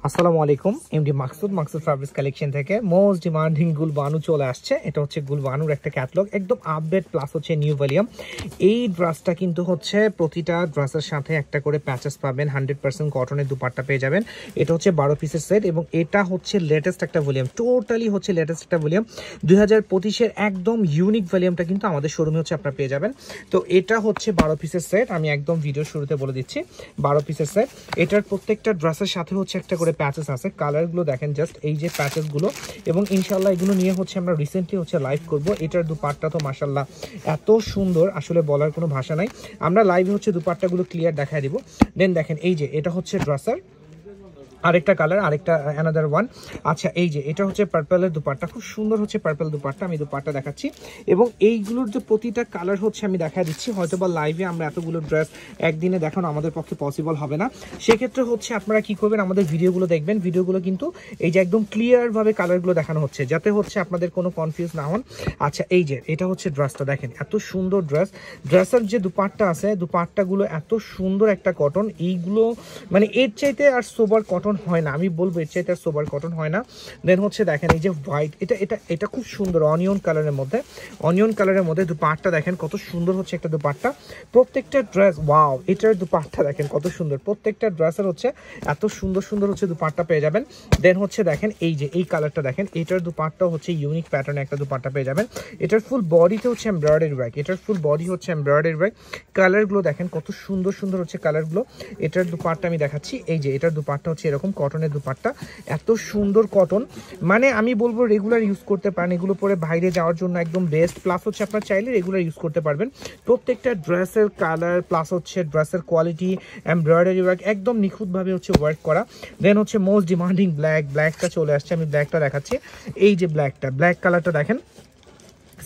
আসসালামু আলাইকুম MD Maksud fabrics collection থেকে মোস্ট ডিমান্ডিং গুলবানু চলে আসছে। এটা হচ্ছে গুলবানুর একটা ক্যাটালগ, একদম আপডেট প্লাস হচ্ছে নিউ ভলিউম। এই ড্রেসটা কিন্তু হচ্ছে প্রতিটা ড্রেসের সাথে একটা করে প্যাচেস পাবেন, 100% কটনের দুপাট্টা পেয়ে যাবেন। এটা হচ্ছে 12 পিসের সেট এবং এটা হচ্ছে লেটেস্ট একটা ভলিউম, টোটালি হচ্ছে লেটেস্ট একটা ভলিউম। 2025-এর একদম ইউনিক ভলিউমটা কিন্তু আমাদের শোরুমে হচ্ছে আপনারা পেয়ে যাবেন। তো এটা হচ্ছে 12 পিসের সেট, আমি একদম ভিডিও শুরুতে বলে দিচ্ছি 12 পিসের সেট। এটার প্রত্যেকটা ড্রেসের সাথে হচ্ছে একটা করে প্যাচেস আছে, কালারগুলো দেখেন জাস্ট এই যে প্যাচেসগুলো, এবং ইনশাআল্লাহ এগুলো নিয়ে হচ্ছে আমরা রিসেন্টলি হচ্ছে লাইভ করব। এটার দুপাট্টা তো মাশাআল্লাহ এত সুন্দর, আসলে বলার কোনো ভাষা নাই। আমরা লাইভে হচ্ছে দুপাট্টাগুলো ক্লিয়ার দেখায় দিব। দেন দেখেন এই যে এটা হচ্ছে ড্রেসার, আরেকটা কালার, আরেকটা অ্যানাদার ওয়ান। আচ্ছা এই যে এটা হচ্ছে পার্পলের দুপাট্টা, খুব সুন্দর হচ্ছে পার্পল দুপাট্টা। আমি দুপাট্টা দেখাচ্ছি এবং এইগুলোর যে প্রতিটা কালার হচ্ছে আমি দেখা দিচ্ছি। হয়তো বা লাইভে আমরা এতগুলো ড্রেস একদিনে দেখানো আমাদের পক্ষে পসিবল হবে না, সেক্ষেত্রে হচ্ছে আপনারা কি করবেন, আমাদের ভিডিওগুলো দেখবেন। ভিডিওগুলো কিন্তু এই যে একদম ক্লিয়ারভাবে কালারগুলো দেখানো হচ্ছে, যাতে হচ্ছে আপনাদের কোনো কনফিউজ না হন। আচ্ছা এই যে এটা হচ্ছে ড্রেসটা, দেখেন এত সুন্দর ড্রেস। ড্রেসের যে দুপাট্টা আছে, দুপাট্টাগুলো এত সুন্দর একটা কটন, এইগুলো মানে এর চাইতে আর সোবার কটন হয় না, আমি বলবো এর চাইতে আর সোবার কটন হয় না। দেন হচ্ছে দেখেন এই যে হোয়াইট, এটা এটা এটা খুব সুন্দর অনিয়ন কালারের মধ্যে, অনিয়ন কালারের মধ্যে দুপাট্টা দেখেন কত সুন্দর হচ্ছে একটা দুপাট্টা। প্রত্যেকটা ড্রেস ওয়াও, এটার দুপাট্টা দেখেন কত সুন্দর, প্রত্যেকটা ড্রেসের হচ্ছে এত সুন্দর সুন্দর হচ্ছে দুপাট্টা পেয়ে যাবেন। দেন হচ্ছে দেখেন এই যে এই কালারটা দেখেন, এটার দুপাট্টা হচ্ছে ইউনিক প্যাটার্নে একটা দুপাট্টা পেয়ে যাবেন। এটার ফুল বডিতে হচ্ছে এমব্রয়ডারি ওয়ার্ক, এটার ফুল বডি হচ্ছে এমব্রয়ডারি ওয়ার্ক। কালারগুলো দেখেন কত সুন্দর সুন্দর হচ্ছে কালারগুলো। এটার দুপাট্টা আমি দেখাচ্ছি, এই যে এটার দুপাট্টা হচ্ছে এরকম কটনের দুপাট্টা, এত সুন্দর কটন, মানে আমি বলবো রেগুলার ইউজ করতে পারেন, এগুলো পরে বাইরে যাওয়ার জন্য একদম বেস্ট। প্লাস হচ্ছে আপনার চাইলে রেগুলার ইউজ করতে পারবেন। প্রত্যেকটা ড্রেসের কালার প্লাস হচ্ছে ড্রেসের কোয়ালিটি, এমব্রয়ডারি ওয়ার্ক একদম নিখুঁতভাবে হচ্ছে ওয়ার্ক করা। দেন হচ্ছে মোস্ট ডিমান্ডিং ব্ল্যাকটা চলে আসছে, আমি ব্ল্যাকটা দেখাচ্ছি। এই যে ব্ল্যাক কালারটা দেখেন,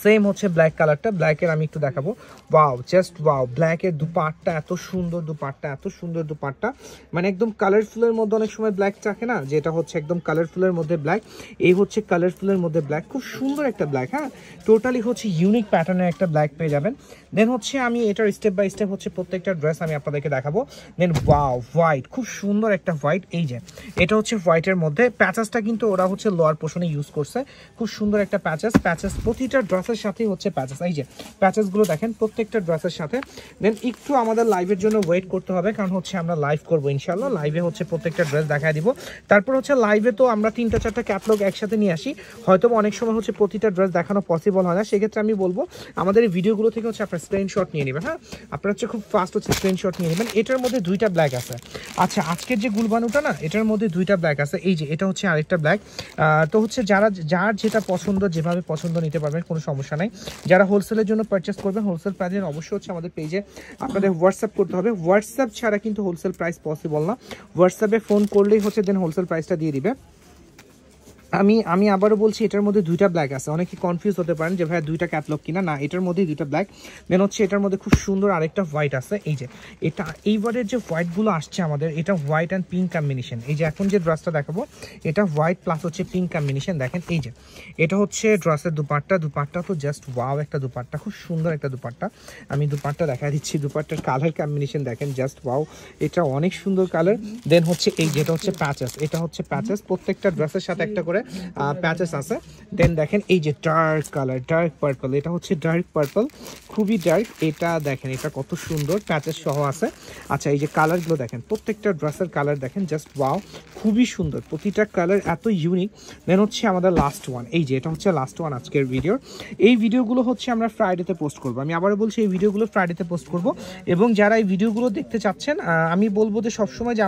সেম হচ্ছে ব্ল্যাক কালারটা, ব্ল্যাকের আমি একটু দেখাবো। ওয়াও, জাস্ট ওয়াও, ব্ল্যাকের দুপাট্টা এত সুন্দর, দুপাট্টা এত সুন্দর দুপাট্টা, মানে একদম কালারফুলের মধ্যে অনেক সময় ব্ল্যাক থাকে না, যেটা হচ্ছে একদম কালারফুলের মধ্যে ব্ল্যাক, এই হচ্ছে কালারফুলের মধ্যে ব্ল্যাক, খুব সুন্দর একটা ব্ল্যাক। হ্যাঁ, টোটালি হচ্ছে ইউনিক প্যাটার্নের একটা ব্ল্যাক পেয়ে যাবেন। দেন হচ্ছে আমি এটার স্টেপ বাই স্টেপ হচ্ছে প্রত্যেকটা ড্রেস আমি আপনাদেরকে দেখাবো। দেন ওয়াও, হোয়াইট, খুব সুন্দর একটা হোয়াইট। এই যে এটা হচ্ছে হোয়াইটের মধ্যে প্যাচেসটা কিন্তু ওরা হচ্ছে লোয়ার পোর্শনে ইউজ করছে, খুব সুন্দর একটা প্যাচেস প্রতিটা ড্রেসের সাথেই হচ্ছে প্যাচেস। এই যে প্যাচেসগুলো দেখেন প্রত্যেকটা ড্রেসের সাথে। দেন একটু আমাদের লাইভের জন্য ওয়েট করতে হবে, কারণ হচ্ছে আমরা লাইভ করবো ইনশাআল্লাহ, লাইভে হচ্ছে প্রত্যেকটা ড্রেস দেখায় দিব। তারপর হচ্ছে লাইভে তো আমরা 3-4টা ক্যাটালগ একসাথে নিয়ে আসি, হয়তো অনেক সময় হচ্ছে প্রতিটা ড্রেস দেখানো পসিবল হয় না, সেক্ষেত্রে আমি বলবো আমাদের এই ভিডিওগুলো থেকে হচ্ছে আপনার স্ক্রিনশট নিয়ে নেবেন। হ্যাঁ, আপনারা হচ্ছে খুব ফাস্ট হচ্ছে স্ক্রিনশট নিয়ে নেবেন। এটার মধ্যে 2টা ব্ল্যাক আছে। আচ্ছা আজকের যে গুলবানুটা না, এটার মধ্যে 2টা ব্ল্যাক আছে। এই যে এটা হচ্ছে আরেকটা ব্ল্যাক। তো হচ্ছে যার যেটা পছন্দ, যেভাবে পছন্দ নিতে পারবেন, কোনো সমস্যা নাই। যারা হোলসেলের জন্য পারচেস করবেন, হোলসেল প্রাইসের অবশ্যই হচ্ছে আমাদের পেজে আপনাদের হোয়াটসঅ্যাপ করতে হবে। হোয়াটসঅ্যাপ ছাড়া কিন্তু হোলসেল প্রাইস পসিবল না, হোয়াটসঅ্যাপে ফোন করলেই হচ্ছে দেন হোলসেল প্রাইসটা দিয়ে দিবে। আমি আবারও বলছি, এটার মধ্যে 2টা ব্ল্যাক আছে। অনেকে কনফিউজ হতে পারেন যে ভাই 2টা ক্যাটালগ কিনা, না এটার মধ্যেই 2টা ব্ল্যাক। দেন হচ্ছে এটার মধ্যে খুব সুন্দর আরেকটা হোয়াইট আছে। এই যে এটা এইবারের যে হোয়াইটগুলো আসছে আমাদের, এটা হোয়াইট অ্যান্ড পিঙ্ক কম্বিনেশন। এই যে এখন যে ড্রেসটা দেখাবো, এটা হোয়াইট প্লাস হচ্ছে পিঙ্ক কম্বিনেশন। দেখেন এই যে এটা হচ্ছে ড্রেসের দুপাট্টা তো জাস্ট ওয়াও একটা দুপাট্টা, খুব সুন্দর একটা দুপাট্টা। আমি দুপাট্টা দেখা দিচ্ছি, দুপাট্টার কালার কম্বিনেশন দেখেন জাস্ট ওয়াও, এটা অনেক সুন্দর কালার। দেন হচ্ছে এই যেটা হচ্ছে প্যাচেস, এটা হচ্ছে প্যাচেস, প্রত্যেকটা ড্রেসের সাথে একটা করে প্যাচেস আছে। দেন দেখেন এই যে ডার্ক কালার, ডার্ক পার্পল, এটা হচ্ছে ডার্ক পার্পল, খুবই ডার্ক। এটা দেখেন এটা কত সুন্দর, প্যাচেস সহ আছে। আচ্ছা এই যে কালারগুলো দেখেন, প্রত্যেকটা ড্রেসের কালার দেখেন জাস্ট ওয়াও, খুবই সুন্দর, প্রতিটা কালার এত ইউনিক। দেন হচ্ছে আমাদের লাস্ট ওয়ান, এই যে এটা হচ্ছে লাস্ট ওয়ান আজকের ভিডিওর। এই ভিডিওগুলো হচ্ছে আমরা ফ্রাইডেতে পোস্ট করবো, আমি আবারও বলছি এই ভিডিওগুলো ফ্রাইডেতে পোস্ট করব। এবং যারা এই ভিডিওগুলো দেখতে চাচ্ছেন, আমি বলবো যে সবসময় যে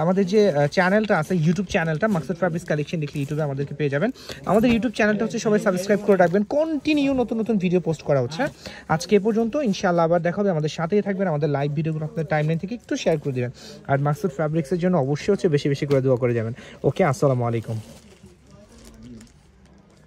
আমাদের যে চ্যানেলটা আছে, ইউটিউব চ্যানেলটা মাকসুদ ফ্যাব্রিক্স কালেকশন লিখলে ইউটিউবে আমাদেরকে পেয়ে যাবেন। আমাদের ইউটিউব চ্যানেলটা হচ্ছে সবাই সাবস্ক্রাইব করে রাখবেন, কন্টিনিউ নতুন নতুন ভিডিও পোস্ট করা হচ্ছে। আজকে এ পর্যন্ত, ইনশাআল্লাহ আবার দেখা হবে, আমাদের সাথেই থাকবেন, আমাদের লাইভ ভিডিওগুলো আপনাদের টাইমলাইন থেকে একটু শেয়ার করে দেবেন। আর মাকসুদ ফ্যাব্রিক্সের জন্য অবশ্যই হচ্ছে বেশি বেশি করে দোয়া করে যাবেন। ওকে, আসসালামু আলাইকুম।